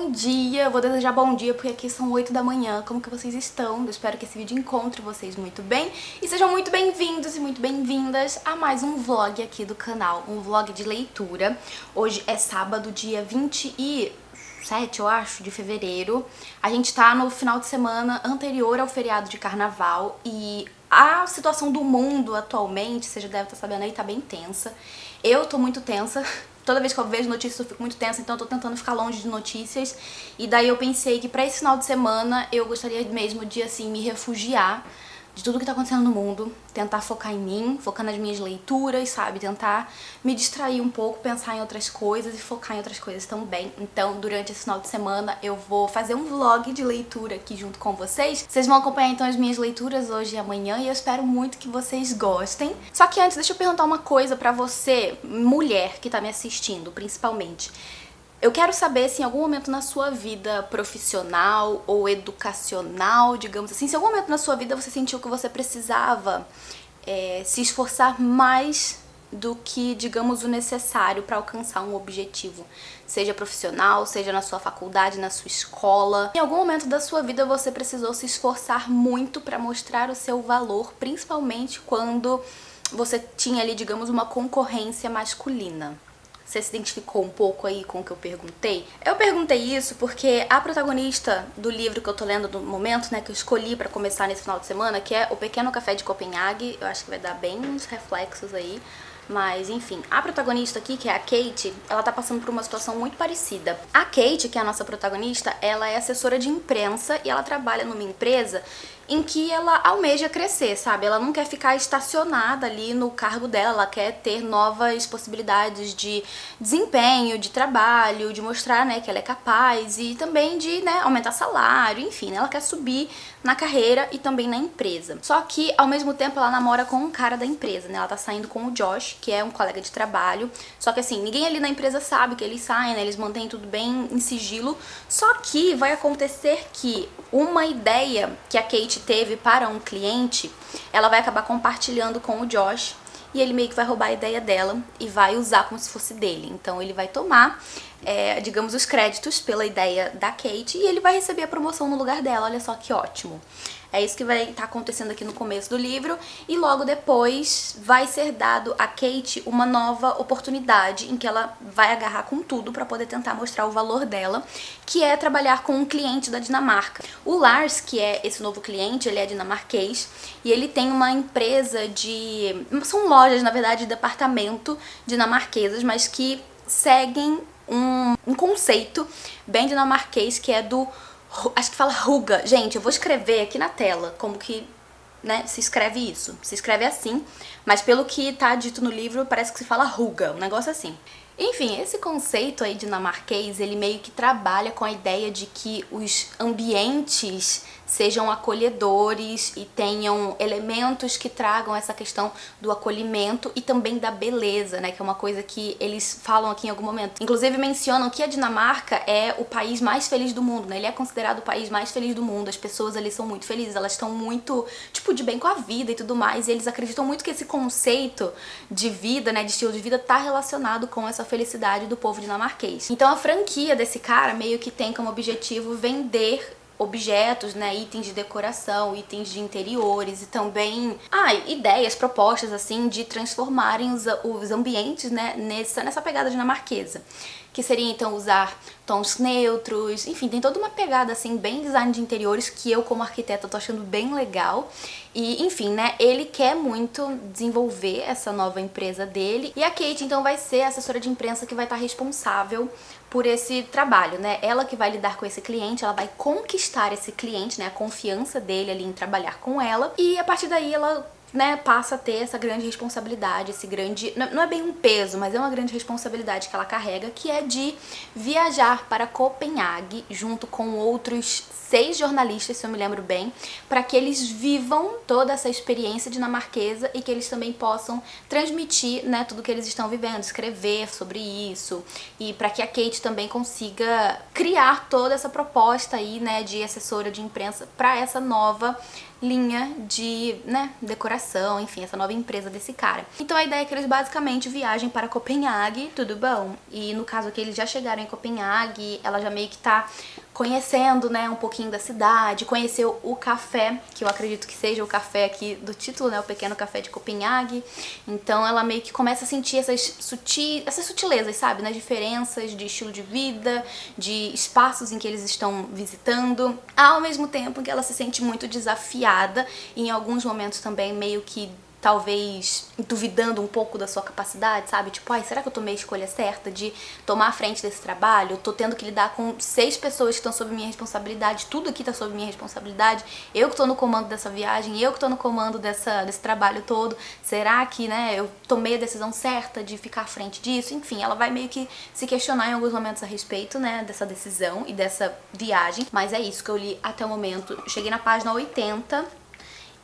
bom dia, eu vou desejar bom dia porque aqui são 8 da manhã, como que vocês estão? Eu espero que esse vídeo encontre vocês muito bem e sejam muito bem-vindos e muito bem-vindas a mais um vlog aqui do canal, um vlog de leitura. Hoje é sábado, dia 27, eu acho, de fevereiro. A gente tá no final de semana anterior ao feriado de carnaval e a situação do mundo atualmente, você já deve estar sabendo aí, tá bem tensa. Eu tô muito tensa. Toda vez que eu vejo notícias eu fico muito tensa, então eu tô tentando ficar longe de notícias. E daí eu pensei que pra esse final de semana eu gostaria mesmo de, assim, me refugiar de tudo que tá acontecendo no mundo, tentar focar em mim, focar nas minhas leituras, sabe? Tentar me distrair um pouco, pensar em outras coisas e focar em outras coisas também. Então, durante esse final de semana, eu vou fazer um vlog de leitura aqui junto com vocês. Vocês vão acompanhar, então, as minhas leituras hoje e amanhã e eu espero muito que vocês gostem. Só que antes, deixa eu perguntar uma coisa pra você, mulher que tá me assistindo, principalmente. Eu quero saber se em algum momento na sua vida profissional ou educacional, digamos assim, se em algum momento na sua vida você sentiu que você precisava se esforçar mais do que, digamos, o necessário para alcançar um objetivo, seja profissional, seja na sua faculdade, na sua escola. Em algum momento da sua vida você precisou se esforçar muito para mostrar o seu valor, principalmente quando você tinha ali, digamos, uma concorrência masculina. Você se identificou um pouco aí com o que eu perguntei? Eu perguntei isso porque a protagonista do livro que eu tô lendo no momento, né, que eu escolhi pra começar nesse final de semana, que é O Pequeno Café de Copenhague, eu acho que vai dar bem uns reflexos aí. Mas, enfim, a protagonista aqui, que é a Kate, ela tá passando por uma situação muito parecida. A Kate, que é a nossa protagonista, ela é assessora de imprensa e ela trabalha numa empresa em que ela almeja crescer, sabe? Ela não quer ficar estacionada ali no cargo dela, ela quer ter novas possibilidades de desempenho, de trabalho, de mostrar, né, que ela é capaz e também de, né, aumentar salário, enfim, né, ela quer subir na carreira e também na empresa. Só que, ao mesmo tempo, ela namora com um cara da empresa, né? Ela tá saindo com o Josh, que é um colega de trabalho. Só que, assim, ninguém ali na empresa sabe que eles saem, né? Eles mantêm tudo bem em sigilo. Só que vai acontecer que uma ideia que a Kate teve para um cliente, ela vai acabar compartilhando com o Josh e ele meio que vai roubar a ideia dela e vai usar como se fosse dele. Então ele vai tomar, digamos, os créditos pela ideia da Kate e ele vai receber a promoção no lugar dela. Olha só que ótimo. É isso que vai estar acontecendo aqui no começo do livro e logo depois vai ser dado a Kate uma nova oportunidade em que ela vai agarrar com tudo para poder tentar mostrar o valor dela, que é trabalhar com um cliente da Dinamarca. O Lars, que é esse novo cliente, ele é dinamarquês e ele tem uma empresa de... são lojas, na verdade, de departamento dinamarquesas, mas que seguem um conceito bem dinamarquês que é do... acho que fala ruga. Gente, eu vou escrever aqui na tela como que, né, se escreve isso. Se escreve assim, mas pelo que tá dito no livro, parece que se fala ruga, um negócio assim. Enfim, esse conceito aí dinamarquês, ele meio que trabalha com a ideia de que os ambientes sejam acolhedores e tenham elementos que tragam essa questão do acolhimento e também da beleza, né, que é uma coisa que eles falam aqui em algum momento. Inclusive mencionam que a Dinamarca é o país mais feliz do mundo, né, ele é considerado o país mais feliz do mundo, as pessoas ali são muito felizes, elas estão muito, tipo, de bem com a vida e tudo mais, e eles acreditam muito que esse conceito de vida, né, de estilo de vida tá relacionado com essa felicidade do povo dinamarquês. Então a franquia desse cara meio que tem como objetivo vender objetos, né, itens de decoração, itens de interiores e também ideias, propostas assim de transformarem os ambientes, né, nessa pegada dinamarquesa, que seria então usar tons neutros, enfim, tem toda uma pegada assim bem design de interiores que eu como arquiteta tô achando bem legal. E enfim, né, ele quer muito desenvolver essa nova empresa dele e a Kate então vai ser a assessora de imprensa que vai estar responsável por esse trabalho, né? Ela que vai lidar com esse cliente, ela vai conquistar esse cliente, né, a confiança dele ali em trabalhar com ela e a partir daí ela, né, passa a ter essa grande responsabilidade, esse grande... não é bem um peso, mas é uma grande responsabilidade que ela carrega, que é de viajar para Copenhague junto com outros 6 jornalistas, se eu me lembro bem, para que eles vivam toda essa experiência dinamarquesa e que eles também possam transmitir, né, tudo que eles estão vivendo, escrever sobre isso e para que a Kate também consiga criar toda essa proposta aí, né, de assessora de imprensa para essa nova linha de, né, decoração, enfim, essa nova empresa desse cara. Então a ideia é que eles basicamente viajem para Copenhague, tudo bom? E no caso aqui eles já chegaram em Copenhague, ela já meio que tá conhecendo, né, um pouquinho da cidade, conheceu o café, que eu acredito que seja o café aqui do título, né, o Pequeno Café de Copenhague. Então ela meio que começa a sentir essas sutilezas, sabe, nas diferenças de estilo de vida, de espaços em que eles estão visitando, ao mesmo tempo que ela se sente muito desafiada e em alguns momentos também meio que talvez duvidando um pouco da sua capacidade, sabe? Tipo, ai, será que eu tomei a escolha certa de tomar a frente desse trabalho? Eu tô tendo que lidar com 6 pessoas que estão sob minha responsabilidade, tudo aqui tá sob minha responsabilidade, eu que tô no comando dessa viagem, eu que tô no comando desse trabalho todo, será que, né, eu tomei a decisão certa de ficar à frente disso? Enfim, ela vai meio que se questionar em alguns momentos a respeito, né, dessa decisão e dessa viagem, mas é isso que eu li até o momento. Cheguei na página 80,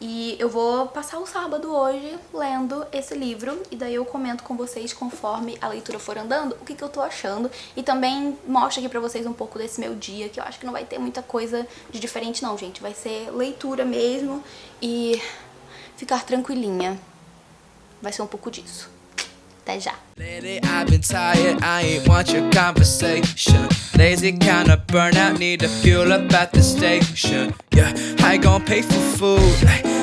e eu vou passar o sábado hoje lendo esse livro e daí eu comento com vocês conforme a leitura for andando o que eu tô achando e também mostro aqui pra vocês um pouco desse meu dia, que eu acho que não vai ter muita coisa de diferente não, gente. Vai ser leitura mesmo e ficar tranquilinha. Vai ser um pouco disso. Até já. Lately I've been tired, I ain't want your conversation. Lazy kinda burnout, need to fuel up at the station. Yeah, how you gonna pay for food?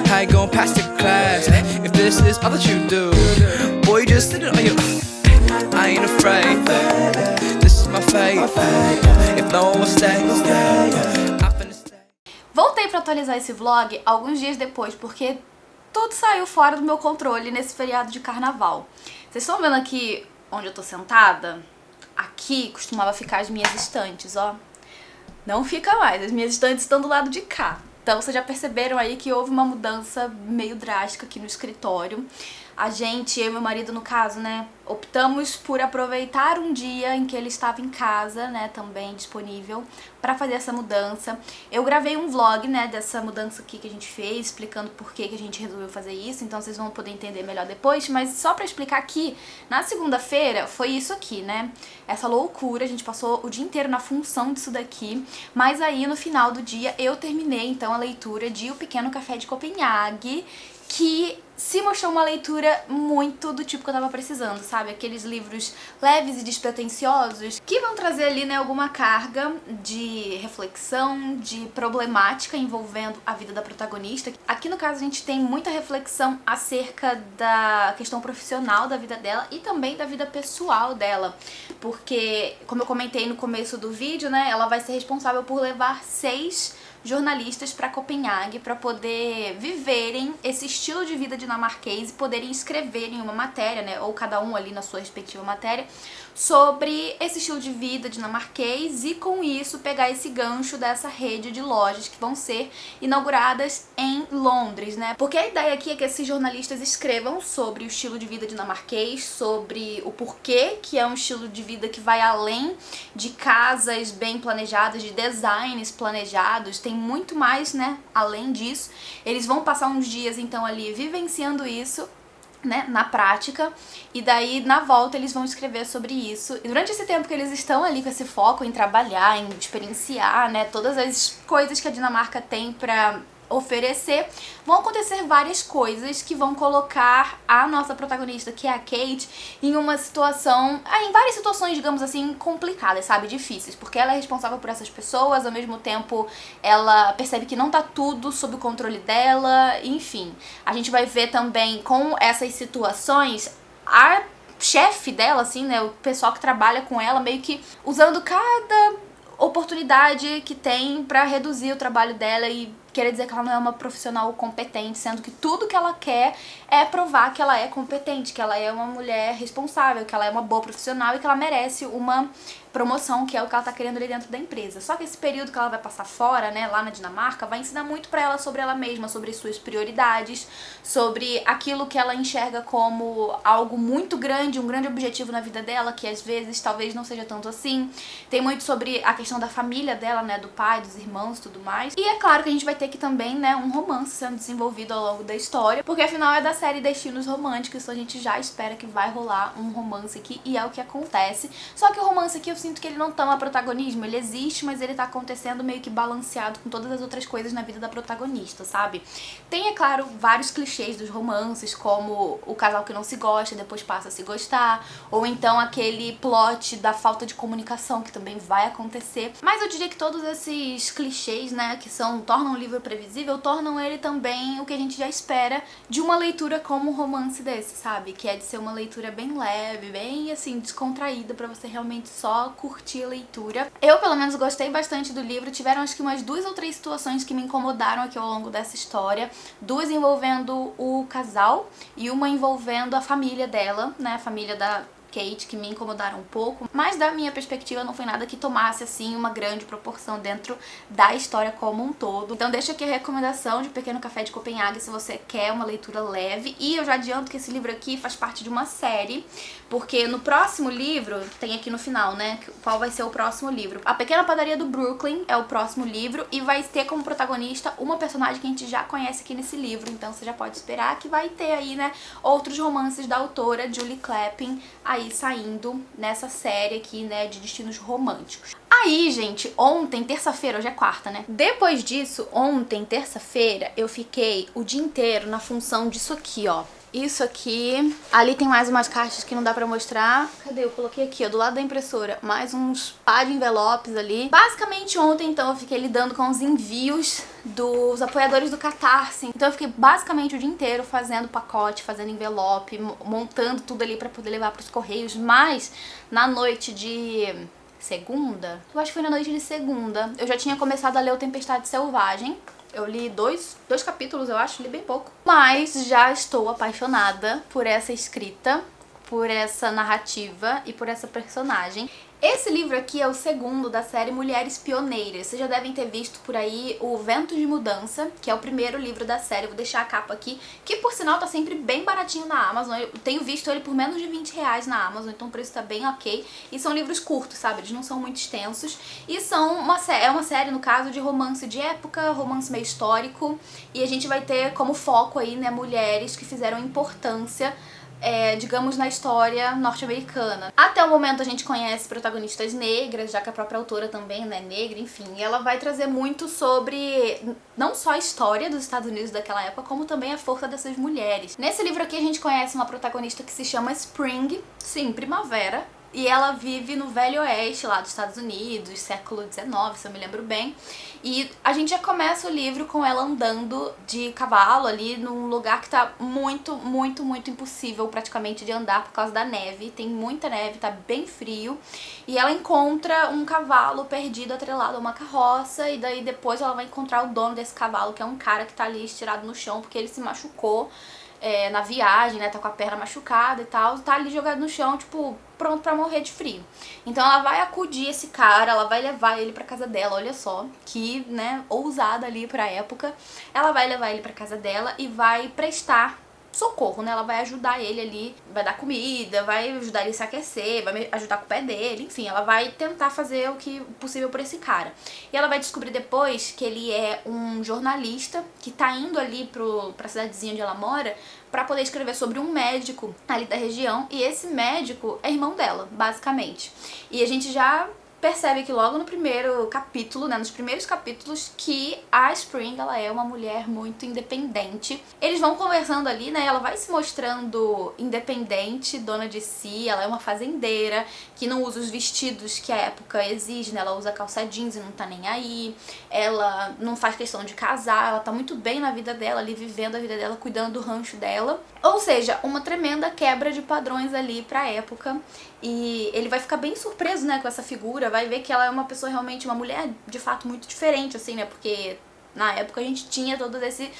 How you gonna pass the class? If this is all that you do, boy, you just sitting on your. I ain't afraid, this is my fate. If no one will stay, I'm finna stay. Voltei pra atualizar esse vlog alguns dias depois, porque tudo saiu fora do meu controle nesse feriado de carnaval. Vocês estão vendo aqui onde eu tô sentada? Aqui costumava ficar as minhas estantes, ó. Não fica mais, as minhas estantes estão do lado de cá. Então vocês já perceberam aí que houve uma mudança meio drástica aqui no escritório. A gente, eu e meu marido no caso, né, optamos por aproveitar um dia em que ele estava em casa, né, também disponível, pra fazer essa mudança. Eu gravei um vlog, né, dessa mudança aqui que a gente fez, explicando por que a gente resolveu fazer isso, então vocês vão poder entender melhor depois, mas só pra explicar aqui, na segunda-feira foi isso aqui, né, essa loucura, a gente passou o dia inteiro na função disso daqui, mas aí no final do dia eu terminei então a leitura de O Pequeno Café de Copenhague, que se mostrou uma leitura muito do tipo que eu tava precisando, sabe? Aqueles livros leves e despretensiosos que vão trazer ali, né, alguma carga de reflexão, de problemática envolvendo a vida da protagonista. Aqui no caso a gente tem muita reflexão acerca da questão profissional da vida dela e também da vida pessoal dela, porque, como eu comentei no começo do vídeo, né, ela vai ser responsável por levar 6 jornalistas para Copenhague para poder viverem esse estilo de vida dinamarquês e poderem escrever em uma matéria, né, ou cada um ali na sua respectiva matéria, sobre esse estilo de vida dinamarquês e com isso pegar esse gancho dessa rede de lojas que vão ser inauguradas em Londres, né? Porque a ideia aqui é que esses jornalistas escrevam sobre o estilo de vida dinamarquês, sobre o porquê que é um estilo de vida que vai além de casas bem planejadas, de designs planejados, tem muito mais, né, além disso. Eles vão passar uns dias então ali vivenciando isso, né, na prática, e daí na volta eles vão escrever sobre isso. E durante esse tempo que eles estão ali com esse foco em trabalhar, em experienciar, né, todas as coisas que a Dinamarca tem pra oferecer, vão acontecer várias coisas que vão colocar a nossa protagonista, que é a Kate, em uma situação, em várias situações, digamos assim, complicadas, sabe, difíceis, porque ela é responsável por essas pessoas, ao mesmo tempo ela percebe que não tá tudo sob o controle dela, enfim. A gente vai ver também com essas situações a chefe dela, assim, né, o pessoal que trabalha com ela, meio que usando cada oportunidade que tem pra reduzir o trabalho dela e querer dizer que ela não é uma profissional competente, sendo que tudo que ela quer é provar que ela é competente, que ela é uma mulher responsável, que ela é uma boa profissional e que ela merece uma promoção, que é o que ela tá querendo ali dentro da empresa. Só que esse período que ela vai passar fora, né, lá na Dinamarca, vai ensinar muito pra ela sobre ela mesma, sobre suas prioridades, sobre aquilo que ela enxerga como algo muito grande, um grande objetivo na vida dela, que às vezes talvez não seja tanto assim. Tem muito sobre a questão da família dela, né, do pai, dos irmãos e tudo mais. E é claro que a gente vai ter aqui também, né, um romance sendo desenvolvido ao longo da história, porque afinal é da série Destinos Românticos, então a gente já espera que vai rolar um romance aqui, e é o que acontece. Só que o romance aqui eu sinto que ele não toma protagonismo. Ele existe, mas ele tá acontecendo meio que balanceado com todas as outras coisas na vida da protagonista, sabe? Tem, é claro, vários clichês dos romances, como o casal que não se gosta e depois passa a se gostar, ou então aquele plot da falta de comunicação que também vai acontecer. Mas eu diria que todos esses clichês, né, que tornam o livro previsível, tornam ele também o que a gente já espera de uma leitura como um romance desse, sabe? Que é de ser uma leitura bem leve, bem, assim, descontraída, pra você realmente só curtir a leitura. Eu, pelo menos, gostei bastante do livro. Tiveram, acho que umas 2 ou 3 situações que me incomodaram aqui ao longo dessa história. 2 envolvendo o casal e uma envolvendo a família dela, né? A família da Kate, que me incomodaram um pouco, mas da minha perspectiva não foi nada que tomasse assim uma grande proporção dentro da história como um todo. Então deixa aqui a recomendação de Pequeno Café de Copenhague se você quer uma leitura leve, e eu já adianto que esse livro aqui faz parte de uma série, porque no próximo livro, tem aqui no final, né, qual vai ser o próximo livro. A Pequena Padaria do Brooklyn é o próximo livro e vai ter como protagonista uma personagem que a gente já conhece aqui nesse livro, então você já pode esperar que vai ter aí, né, outros romances da autora Julie Clappin aí saindo nessa série aqui, né, de destinos românticos. Aí, gente, ontem, terça-feira, hoje é quarta, né? Depois disso, ontem, terça-feira, eu fiquei o dia inteiro na função disso aqui, ó. Isso aqui. Ali tem mais umas caixas que não dá pra mostrar. Cadê? Eu coloquei aqui, ó, do lado da impressora. Mais uns par de envelopes ali. Basicamente ontem, então, eu fiquei lidando com os envios dos apoiadores do Catarse. Então eu fiquei basicamente o dia inteiro fazendo pacote, fazendo envelope, montando tudo ali pra poder levar pros correios. Mas na noite de segunda, eu acho que foi na noite de segunda, eu já tinha começado a ler o Tempestade Selvagem. Eu li dois capítulos, eu acho, li bem pouco. Mas já estou apaixonada por essa escrita, por essa narrativa e por essa personagem. Esse livro aqui é o segundo da série Mulheres Pioneiras. Vocês já devem ter visto por aí o Vento de Mudança, que é o primeiro livro da série. Eu vou deixar a capa aqui, que por sinal tá sempre bem baratinho na Amazon. Eu tenho visto ele por menos de R$20 na Amazon, então o preço tá bem ok. E são livros curtos, sabe? Eles não são muito extensos. E é uma série, no caso, de romance de época, romance meio histórico. E a gente vai ter como foco aí, né, mulheres que fizeram importância, digamos, na história norte-americana. Até o momento a gente conhece protagonistas negras, já que a própria autora também, né, negra, enfim. E ela vai trazer muito sobre não só a história dos Estados Unidos daquela época, como também a força dessas mulheres. Nesse livro aqui a gente conhece uma protagonista que se chama Spring, sim, primavera. E ela vive no Velho Oeste, lá dos Estados Unidos, século XIX, se eu me lembro bem. E a gente já começa o livro com ela andando de cavalo ali num lugar que tá muito, muito, muito impossível praticamente de andar por causa da neve. Tem muita neve, tá bem frio. E ela encontra um cavalo perdido atrelado a uma carroça. E daí depois ela vai encontrar o dono desse cavalo, que é um cara que tá ali estirado no chão porque ele se machucou na viagem, né, tá com a perna machucada e tal, tá ali jogado no chão, tipo, pronto pra morrer de frio. Então ela vai acudir esse cara, ela vai levar ele pra casa dela, olha só, que, né, ousada ali pra época. Ela vai levar ele pra casa dela e vai prestar socorro, né? Ela vai ajudar ele ali, vai dar comida, vai ajudar ele a se aquecer, vai ajudar com o pé dele, enfim, ela vai tentar fazer o que possível por esse cara. E ela vai descobrir depois que ele é um jornalista que tá indo ali pra cidadezinha onde ela mora pra poder escrever sobre um médico ali da região, e esse médico é irmão dela, basicamente. E a gente já percebe que logo no primeiro capítulo, né, nos primeiros capítulos, que a Spring, ela é uma mulher muito independente. Eles vão conversando ali, né, ela vai se mostrando independente, dona de si, ela é uma fazendeira, que não usa os vestidos que a época exige, né, ela usa calça jeans e não tá nem aí, ela não faz questão de casar, ela tá muito bem na vida dela, ali vivendo a vida dela, cuidando do rancho dela. Ou seja, uma tremenda quebra de padrões ali pra época. E ele vai ficar bem surpreso, né, com essa figura, vai ver que ela é uma pessoa realmente, uma mulher de fato muito diferente, assim, né, porque na época a gente tinha todo esse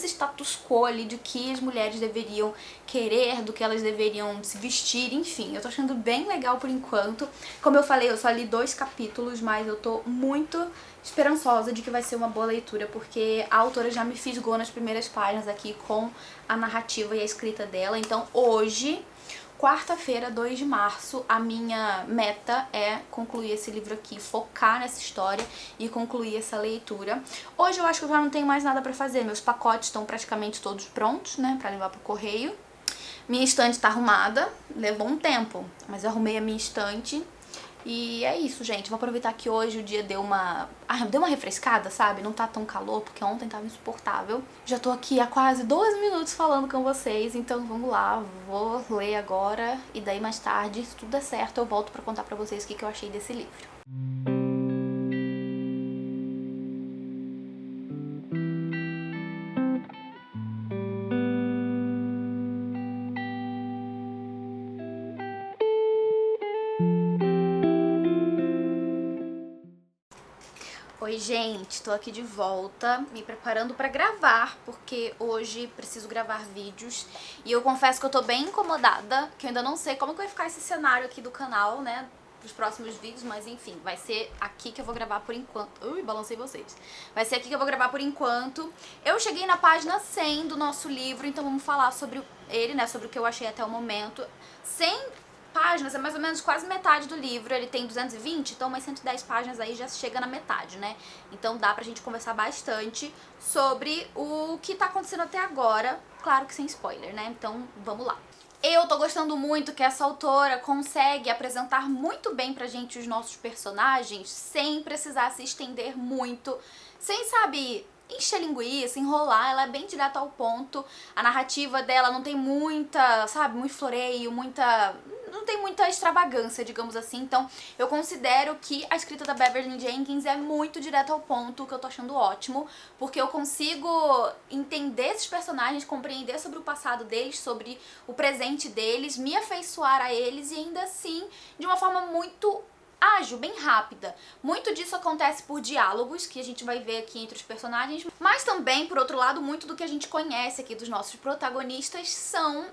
status quo ali de que as mulheres deveriam querer, do que elas deveriam se vestir, enfim. Eu tô achando bem legal por enquanto. Como eu falei, eu só li 2 capítulos, mas eu tô muito esperançosa de que vai ser uma boa leitura, porque a autora já me fisgou nas primeiras páginas aqui com a narrativa e a escrita dela. Então hoje, quarta-feira, 2 de março, a minha meta é concluir esse livro aqui, focar nessa história e concluir essa leitura. Hoje eu acho que eu já não tenho mais nada pra fazer, meus pacotes estão praticamente todos prontos, né, pra levar pro correio. Minha estante tá arrumada, levou um tempo, mas eu arrumei a minha estante. E é isso, gente. Vou aproveitar que hoje o dia deu uma refrescada, sabe? Não tá tão calor, porque ontem tava insuportável. Já tô aqui há quase 12 minutos falando com vocês, então vamos lá. Vou ler agora e daí mais tarde, se tudo der certo, eu volto pra contar pra vocês o que eu achei desse livro. Oi, gente, tô aqui de volta, me preparando pra gravar, porque hoje preciso gravar vídeos e eu confesso que eu tô bem incomodada, que eu ainda não sei como que vai ficar esse cenário aqui do canal, né, pros próximos vídeos, mas enfim, vai ser aqui que eu vou gravar por enquanto. Ui, balancei vocês. Vai ser aqui que eu vou gravar por enquanto. Eu cheguei na página 100 do nosso livro, então vamos falar sobre ele, né, sobre o que eu achei até o momento. 100 páginas, é mais ou menos quase metade do livro, ele tem 220, então umas 110 páginas aí já chega na metade, né? Então dá pra gente conversar bastante sobre o que tá acontecendo até agora, claro que sem spoiler, né? Então vamos lá. Eu tô gostando muito que essa autora consegue apresentar muito bem pra gente os nossos personagens sem precisar se estender muito, sem, sabe, encher linguiça, enrolar. Ela é bem direta ao ponto. A narrativa dela não tem muita, sabe, muito floreio, não tem muita extravagância, digamos assim. Então eu considero que a escrita da Beverly Jenkins é muito direta ao ponto, que eu tô achando ótimo, porque eu consigo entender esses personagens, compreender sobre o passado deles, sobre o presente deles, me afeiçoar a eles e ainda assim de uma forma muito ágil, bem rápida. Muito disso acontece por diálogos, que a gente vai ver aqui entre os personagens, mas também, por outro lado, muito do que a gente conhece aqui dos nossos protagonistas são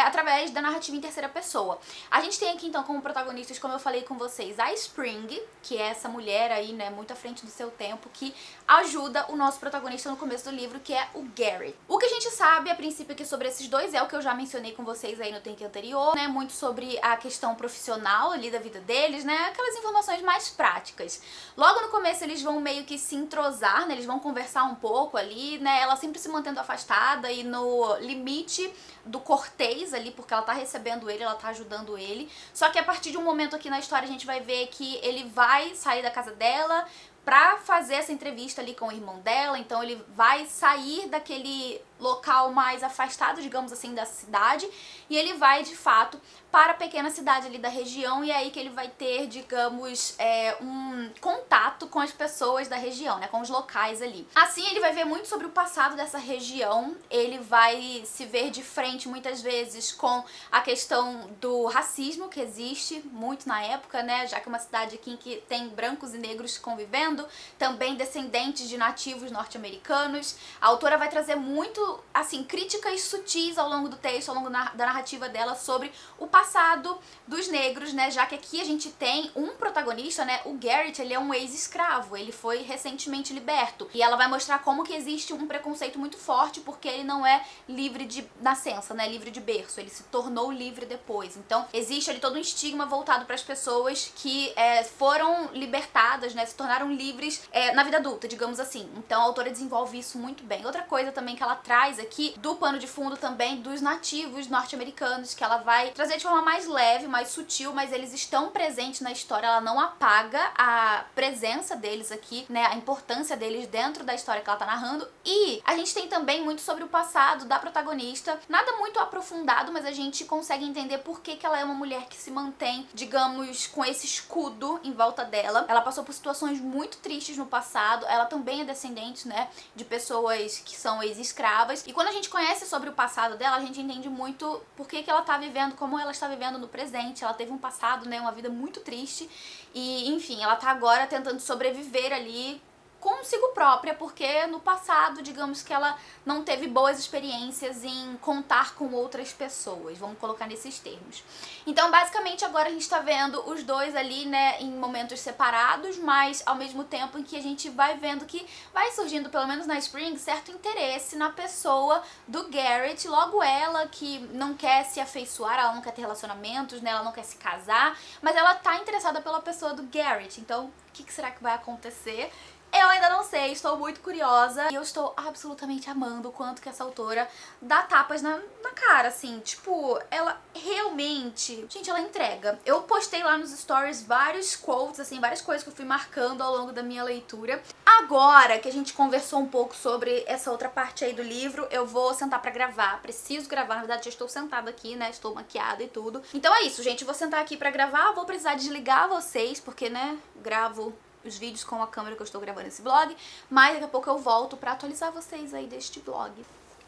através da narrativa em terceira pessoa. A gente tem aqui então como protagonistas, como eu falei com vocês, a Spring, que é essa mulher aí, né, muito à frente do seu tempo, que ajuda o nosso protagonista no começo do livro, que é o Gary. O que a gente sabe a princípio aqui sobre esses dois é o que eu já mencionei com vocês aí no take anterior, né, muito sobre a questão profissional ali da vida deles, né, aquelas informações mais práticas. Logo no começo eles vão meio que se entrosar, né, eles vão conversar um pouco ali, né, ela sempre se mantendo afastada e no limite do cortês ali, porque ela tá recebendo ele, ela tá ajudando ele. Só que a partir de um momento aqui na história a gente vai ver que ele vai sair da casa dela pra fazer essa entrevista ali com o irmão dela, então ele vai sair daquele local mais afastado, digamos assim, da cidade, e ele vai, de fato, para a pequena cidade ali da região, e é aí que ele vai ter, digamos, um contato com as pessoas da região, né, com os locais ali. Assim, ele vai ver muito sobre o passado dessa região, ele vai se ver de frente, muitas vezes, com a questão do racismo que existe muito na época, né, já que é uma cidade aqui em que tem brancos e negros convivendo, também descendentes de nativos norte-americanos. A autora vai trazer muito, assim, críticas sutis ao longo do texto, ao longo da narrativa dela sobre o passado dos negros, né, já que aqui a gente tem um protagonista, né, o Garrett, ele é um ex-escravo, ele foi recentemente liberto, e ela vai mostrar como que existe um preconceito muito forte, porque ele não é livre de nascença, né, livre de berço, ele se tornou livre depois. Então existe ali todo um estigma voltado para as pessoas que foram libertadas, né, se tornaram livres na vida adulta, digamos assim. Então a autora desenvolve isso muito bem. Outra coisa também que ela traz aqui do pano de fundo também dos nativos norte-americanos, que ela vai trazer de forma mais leve, mais sutil, mas eles estão presentes na história, ela não apaga a presença deles aqui, né, a importância deles dentro da história que ela tá narrando. E a gente tem também muito sobre o passado da protagonista, nada muito aprofundado, mas a gente consegue entender por que ela é uma mulher que se mantém, digamos, com esse escudo em volta dela. Ela passou por situações muito tristes no passado, ela também é descendente, né, de pessoas que são ex-escravas, e quando a gente conhece sobre o passado dela, a gente entende muito por que ela tá vivendo, como ela está vivendo no presente. Ela teve um passado, né, uma vida muito triste, e enfim, ela tá agora tentando sobreviver ali consigo própria, porque no passado, digamos que ela não teve boas experiências em contar com outras pessoas, vamos colocar nesses termos. Então, basicamente, agora a gente tá vendo os dois ali, né, em momentos separados, mas ao mesmo tempo em que a gente vai vendo que vai surgindo, pelo menos na Spring, certo interesse na pessoa do Garrett, logo ela que não quer se afeiçoar, ela não quer ter relacionamentos, né, ela não quer se casar, mas ela tá interessada pela pessoa do Garrett. Então, o que será que vai acontecer? Eu ainda não sei, estou muito curiosa e eu estou absolutamente amando o quanto que essa autora dá tapas na cara, assim, tipo, ela realmente... Gente, ela entrega. Eu postei lá nos stories vários quotes, assim, várias coisas que eu fui marcando ao longo da minha leitura. Agora que a gente conversou um pouco sobre essa outra parte aí do livro, eu vou sentar pra gravar. Preciso gravar, na verdade já estou sentada aqui, né, estou maquiada e tudo. Então é isso, gente, eu vou sentar aqui pra gravar, vou precisar desligar vocês, porque, né, gravo os vídeos com a câmera que eu estou gravando esse vlog, mas daqui a pouco eu volto pra atualizar vocês aí deste vlog.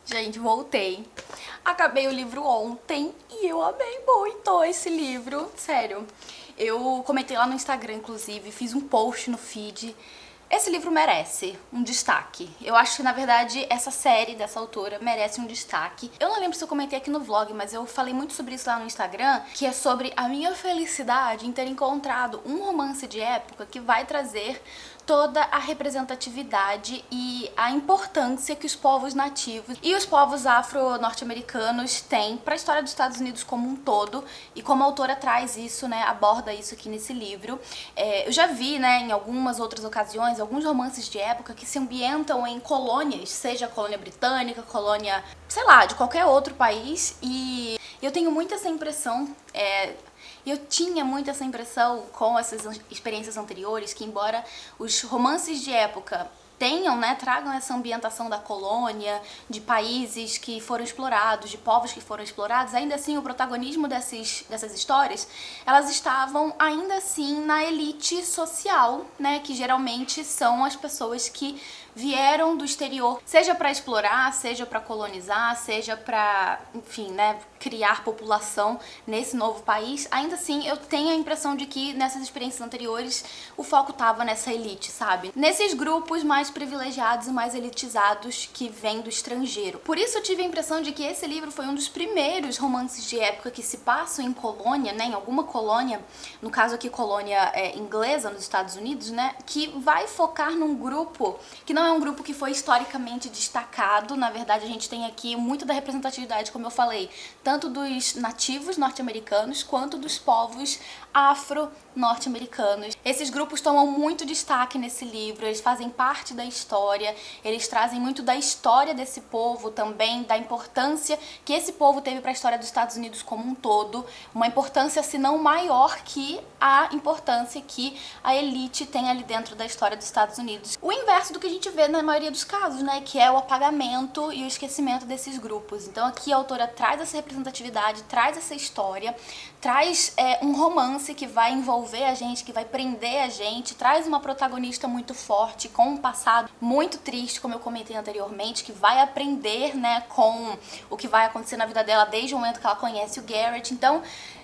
Gente, voltei. Acabei o livro ontem e eu amei muito esse livro. Sério, eu comentei lá no Instagram, inclusive, fiz um post no feed. Esse livro merece um destaque. Eu acho que, na verdade, essa série dessa autora merece um destaque. Eu não lembro se eu comentei aqui no vlog, mas eu falei muito sobre isso lá no Instagram, que é sobre a minha felicidade em ter encontrado um romance de época que vai trazer toda a representatividade e a importância que os povos nativos e os povos afro-norte-americanos têm para a história dos Estados Unidos como um todo, e como a autora traz isso, né, aborda isso aqui nesse livro. Eu já vi, né, em algumas outras ocasiões, alguns romances de época que se ambientam em colônias, seja colônia britânica, colônia, sei lá, de qualquer outro país, e eu tenho muito essa impressão, eu tinha muito essa impressão com essas experiências anteriores, que embora os romances de época tenham, né, tragam essa ambientação da colônia, de países que foram explorados, de povos que foram explorados, ainda assim o protagonismo dessas histórias, elas estavam ainda assim na elite social, né, que geralmente são as pessoas que vieram do exterior, seja para explorar, seja para colonizar, seja para, enfim, né, criar população nesse novo país. Ainda assim, eu tenho a impressão de que nessas experiências anteriores o foco tava nessa elite, sabe? Nesses grupos mais privilegiados e mais elitizados que vêm do estrangeiro. Por isso eu tive a impressão de que esse livro foi um dos primeiros romances de época que se passam em colônia, né, em alguma colônia, no caso aqui colônia inglesa nos Estados Unidos, né, que vai focar num grupo que não é um grupo que foi historicamente destacado. Na verdade, a gente tem aqui muito da representatividade, como eu falei, tanto dos nativos norte-americanos quanto dos povos afro-norte-americanos. Esses grupos tomam muito destaque nesse livro, eles fazem parte da história, eles trazem muito da história desse povo também, da importância que esse povo teve para a história dos Estados Unidos como um todo, uma importância se não maior que a importância que a elite tem ali dentro da história dos Estados Unidos. O inverso do que a gente vê na maioria dos casos, né, que é o apagamento e o esquecimento desses grupos. Então aqui a autora traz essa representatividade, traz essa história, traz um romance que vai envolver a gente, que vai prender a gente, traz uma protagonista muito forte, com um passado muito triste, como eu comentei anteriormente, que vai aprender, né, com o que vai acontecer na vida dela desde o momento que ela conhece o Garrett. Então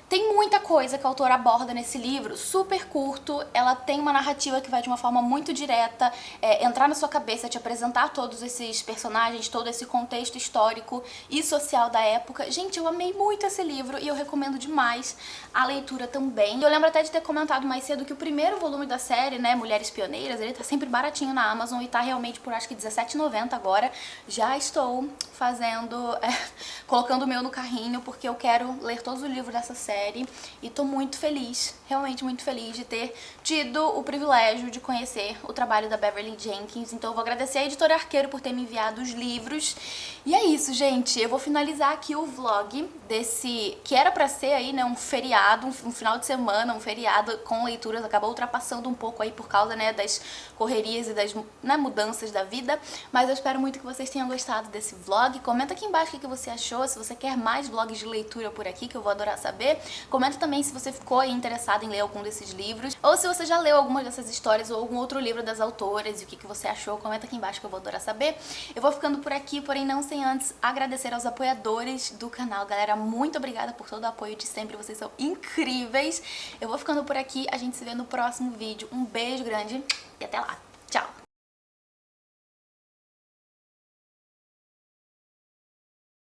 tem muita coisa que a autora aborda nesse livro, super curto, ela tem uma narrativa que vai de uma forma muito direta, entrar na sua cabeça, te apresentar todos esses personagens, todo esse contexto histórico e social da época. Gente, eu amei muito esse livro e eu recomendo demais a leitura também. Eu lembro até de ter comentado mais cedo que o primeiro volume da série, né, Mulheres Pioneiras, ele tá sempre baratinho na Amazon e tá realmente por acho que R$17,90 agora. Já estou fazendo, colocando o meu no carrinho, porque eu quero ler todos os livros dessa série. E tô muito feliz, realmente muito feliz de ter tido o privilégio de conhecer o trabalho da Beverly Jenkins. Então eu vou agradecer a Editora Arqueiro por ter me enviado os livros. E é isso, gente, eu vou finalizar aqui o vlog desse, que era pra ser aí, né, um feriado, um final de semana, um feriado com leituras, acabou ultrapassando um pouco aí por causa, né, das correrias e das, né, mudanças da vida, mas eu espero muito que vocês tenham gostado desse vlog. Comenta aqui embaixo o que você achou, se você quer mais vlogs de leitura por aqui, que eu vou adorar saber. Comenta também se você ficou aí interessado em ler algum desses livros, ou se você já leu alguma dessas histórias ou algum outro livro das autoras e o que você achou. Comenta aqui embaixo que eu vou adorar saber. Eu vou ficando por aqui, porém não sem antes agradecer aos apoiadores do canal. Galera, muito obrigada por todo o apoio de sempre, vocês são incríveis. Eu vou ficando por aqui, a gente se vê no próximo vídeo. Um beijo grande e até lá. Tchau!